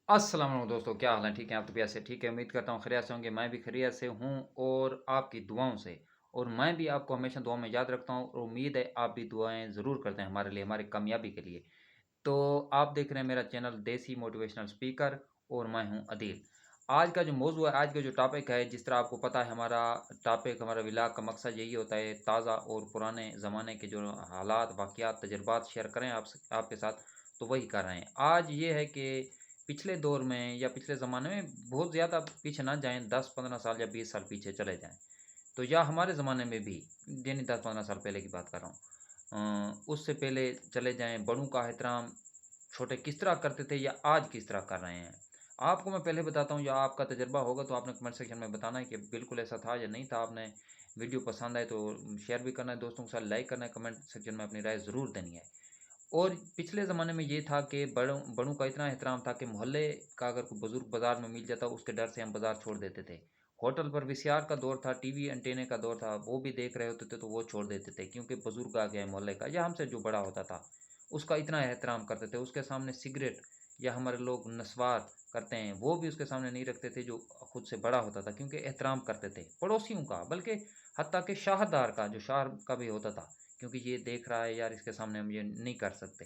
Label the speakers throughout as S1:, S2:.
S1: अस्सलाम वालेकुम दोस्तों, क्या हाल है? ठीक है, आप तबीयत से ठीक है? उम्मीद करता हूँ खैरियत से होंगे। मैं भी खैरियत से हूँ और आपकी दुआओं से। और मैं भी आपको हमेशा दुआ में याद रखता हूँ और उम्मीद है आप भी दुआएँ ज़रूर करते हैं हमारे लिए, हमारी कामयाबी के लिए। तो आप देख रहे हैं मेरा चैनल देसी मोटिवेशनल स्पीकर और मैं हूँ अदील। आज का जो मौज़ू है, आज का जो टॉपिक है, जिस तरह आपको पता है हमारा टॉपिक, हमारा व्लॉग का मकसद यही होता है ताज़ा और पुराने ज़माने के जो हालात, वाक़यात, तजुर्बात शेयर करें आपके साथ, तो वही कर रहे हैं। आज ये है कि पिछले दौर में या पिछले ज़माने में बहुत ज़्यादा पीछे ना जाएँ, 10-15 साल या 20 साल पीछे चले जाएँ। तो या हमारे ज़माने में भी, यानी 10-15 साल पहले की बात कर रहा हूँ। उससे पहले चले जाएँ, बड़ों का एहतराम छोटे किस तरह करते थे या आज किस तरह कर रहे हैं। आपको मैं पहले बताता हूँ या आपका तजुर्बा होगा तो आपने कमेंट सेक्शन में बताना है कि बिल्कुल ऐसा था या नहीं था। आपने वीडियो पसंद आए तो शेयर भी करना है, दोस्तों के साथ लाइक करना है, कमेंट सेक्शन में अपनी राय ज़रूर देनी है। और पिछले ज़माने में ये था कि बड़ों बड़ों का इतना एहतराम था कि मोहल्ले का अगर कोई बुज़ुर्ग बाज़ार में मिल जाता, उसके डर से हम बाज़ार छोड़ देते थे। होटल पर वीसीआर का दौर था, टीवी एंटीने का दौर था, वो भी देख रहे होते थे तो वो छोड़ देते थे क्योंकि बुज़ुर्ग आ गया है मोहल्ले का या हमसे जो बड़ा होता था, उसका इतना एहतराम करते थे। उसके सामने सिगरेट या हमारे लोग नस्वार करते हैं, वो भी उसके सामने नहीं रखते थे जो खुद से बड़ा होता था क्योंकि एहतराम करते थे। पड़ोसियों का बल्कि हत्ता कि शाहदार का, जो शाह का भी होता था, क्योंकि ये देख रहा है यार, इसके सामने हम ये नहीं कर सकते।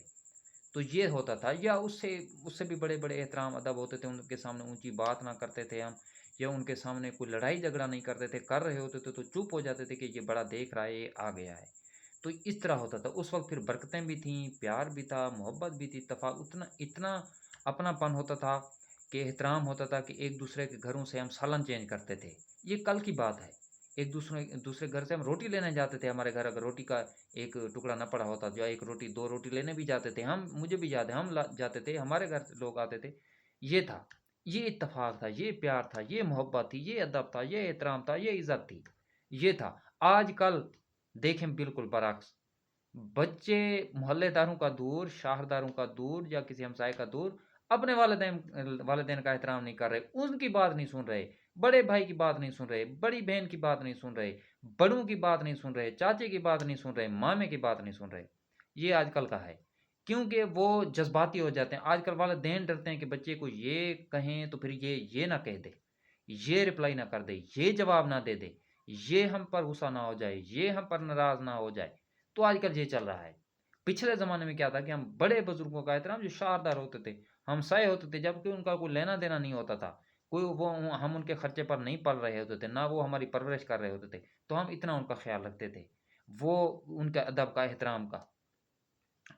S1: तो ये होता था या उससे उससे भी बड़े-बड़े एहतराम अदब होते थे, उनके सामने ऊँची बात ना करते थे हम या उनके सामने कोई लड़ाई झगड़ा नहीं करते थे, कर रहे होते थे तो चुप हो जाते थे कि ये बड़ा देख रहा है, ये आ गया है। तो इस तरह होता था। उस वक़्त फिर बरकतें भी थीं, प्यार भी था, मोहब्बत भी थी, उतना इतना अपनापन होता था कि एहतराम होता था कि एक-दूसरे के घरों से हम सालन चेंज करते थे। ये कल की बात है। एक दूसरे दूसरे घर से हम रोटी लेने जाते थे, हमारे घर अगर रोटी का एक टुकड़ा ना पड़ा होता, जो 1 रोटी 2 रोटी लेने भी जाते थे हम, मुझे भी याद है हम ला जाते थे, हमारे घर से लोग आते थे। ये था, ये इत्तेफ़ाक था, ये प्यार था, ये मोहब्बत थी, ये अदब था, ये एहतराम था, ये इज़्ज़त थी, ये था। आजकल देखें बिल्कुल बरअक्स। बच्चे मोहल्लेदारों का दूर, शाहरदारों का दूर या किसी हमसाये का दूर, अपने वालिदैन का एहतराम नहीं कर रहे, उनकी बात नहीं सुन रहे, बड़े भाई की बात नहीं सुन रहे, बड़ी बहन की बात नहीं सुन रहे, बड़ों की बात नहीं सुन रहे, चाचे की बात नहीं सुन रहे, मामे की बात नहीं सुन रहे। ये आजकल का है, क्योंकि वो जज़्बाती हो जाते हैं। आजकल वालिदैन डरते हैं कि बच्चे को ये कहें तो फिर ये ना कह दे, ये रिप्लाई ना कर दे, ये जवाब ना दे दे, ये हम पर गुस्सा ना हो जाए, ये हम पर नाराज़ ना हो जाए। तो आजकल ये चल रहा है। पिछले ज़माने में क्या था कि हम बड़े बुज़ुर्गों का एहतराम, जो शाहरदार होते थे, हमसाये होते थे, जबकि उनका कोई लेना-देना नहीं होता था। कोई वो हम उनके खर्चे पर नहीं पल रहे होते थे, ना वो हमारी परवरिश कर रहे होते थे, तो हम इतना उनका ख़्याल रखते थे। वो उनके अदब का, एहतराम का।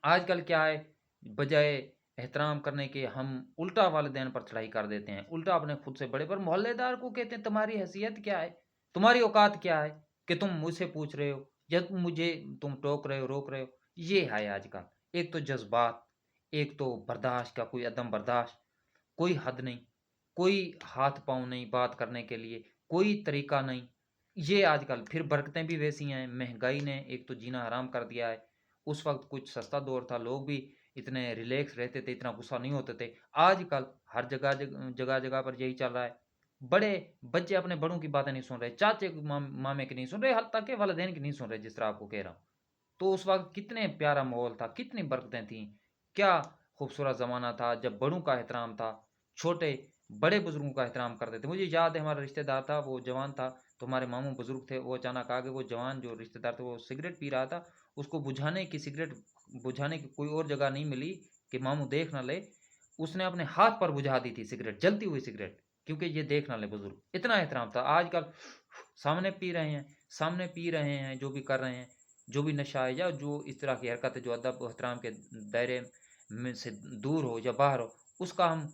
S1: आजकल क्या है, बजाय एहतराम करने के हम उल्टा वालिदैन पर चढ़ाई कर देते हैं। उल्टा अपने खुद से बड़े पर मोहल्लेदार को कहते हैं, तुम्हारी हैसियत क्या है? तुम्हारी औकात क्या है कि तुम मुझसे पूछ रहे हो या तुम टोक रहे हो, रोक रहे हो? ये है आजकल। एक तो जज़्बात, एक तो बर्दाश्त का कोई अदम बर्दाश्त, कोई हद नहीं, कोई हाथ-पाँव नहीं बात करने के लिए, कोई तरीका नहीं। ये आजकल फिर बरकतें भी वैसी हैं, महँगाई ने एक तो जीना हराम कर दिया है। उस वक़्त कुछ सस्ता दौर था, लोग भी इतने रिलैक्स रहते थे, इतना गुस्सा नहीं होते थे। आजकल हर जगह-जगह पर यही चल रहा है। बड़े बच्चे अपने बड़ों की बातें नहीं सुन रहे, चाचे मामे की नहीं सुन रहे, हत्ता के वालिदैन की नहीं सुन रहे, जिस तरह आपको कह रहा हूँ। तो उस वक़्त कितने प्यारा माहौल था, कितनी बरकतें थीं, क्या खूबसूरत ज़माना था जब बड़ों का एहतराम था, छोटे बड़े बुज़ुर्गों का एहतराम करते थे। मुझे याद है हमारा रिश्तेदार था, वो जवान था, तो हमारे मामू बुज़ुर्ग थे, वो अचानक आ गए, वो जवान जो रिश्तेदार थे वो सिगरेट पी रहा था, उसको सिगरेट बुझाने की कोई और जगह नहीं मिली कि मामू देख ना ले, उसने अपने हाथ पर बुझा दी थी सिगरेट, जलती हुई सिगरेट, क्योंकि ये देख ना ले बुज़ुर्ग, इतना एहतराम था। आजकल सामने पी रहे हैं, जो भी कर रहे हैं, जो भी नशा है या जो इस तरह की हरकत है जो अदब एहतराम के दायरे में से दूर हो या बाहर हो, उसका हम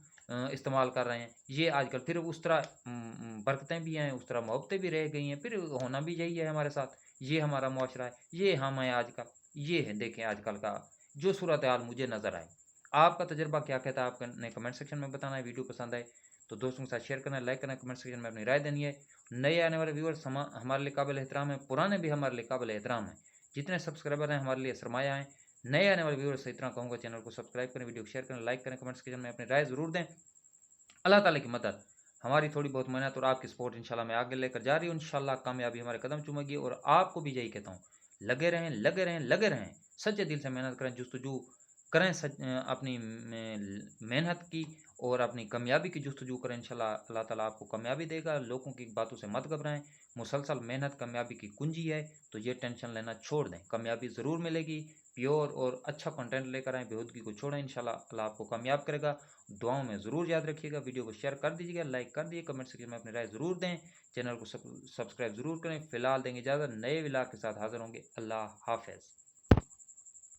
S1: इस्तेमाल कर रहे हैं। ये आजकल फिर उस तरह बरकतें भी हैं, उस तरह मोहब्बतें भी रह गई हैं, फिर होना भी यही है हमारे साथ। ये हमारा मुआशरा है, ये हम हैं आजकल। ये है देखें आजकल का जो सूरत-ए-हाल मुझे नज़र आए। आपका तजुर्बा क्या कहता है? आपने कमेंट सेक्शन में बताना है। वीडियो पसंद आए तो दोस्तों के साथ शेयर करना है, लाइक करना है, कमेंट सेक्शन में अपनी राय देनी है। नए आने वाले व्यूअर्स हमारे लिए काबिल एहतराम हैं, पुराने भी हमारे लिए काबिल एहतराम हैं। जितने सब्सक्राइबर हैं हमारे लिए सरमाया हैं। नए आने वाले व्यूअर्स से इतना कहूँगा, चैनल को सब्सक्राइब करें, वीडियो को शेयर करें, लाइक करें, कमेंट सेक्शन में अपनी राय ज़रूर दें। अल्लाह ताला की मदद, हमारी थोड़ी बहुत मेहनत और आपकी सपोर्ट इंशाल्लाह मैं आगे लेकर जा रही हूँ। इंशाल्लाह कामयाबी हमारे कदम चूमेगी और आपको भी यही कहता हूँ, लगे रहें, लगे रहें, लगे रहें। सच्चे दिल से मेहनत करें, जुस्तजू करें अपनी मेहनत की और अपनी कामयाबी की जुस्तजू करें। इंशाल्लाह अल्लाह ताला आपको कामयाबी देगा। लोगों की बातों से मत घबराएं। मुसलसल मेहनत कामयाबी की कुंजी है। तो ये टेंशन लेना छोड़ दें, कामयाबी ज़रूर मिलेगी। प्योर और अच्छा कंटेंट लेकर आएँ, बेहूदगी को छोड़ें। इंशाल्लाह अल्लाह आपको कामयाब करेगा। दुआओं में ज़रूर याद रखिएगा। वीडियो को शेयर कर दीजिएगा, लाइक कर दिए, कमेंट सेक्शन में अपनी राय ज़रूर दें। चैनल को सब्सक्राइब ज़रूर करें। फ़िलहाल देंगे इजाज़त, नए व्लॉग के साथ हाज़िर होंगे। अल्लाह हाफ़िज़।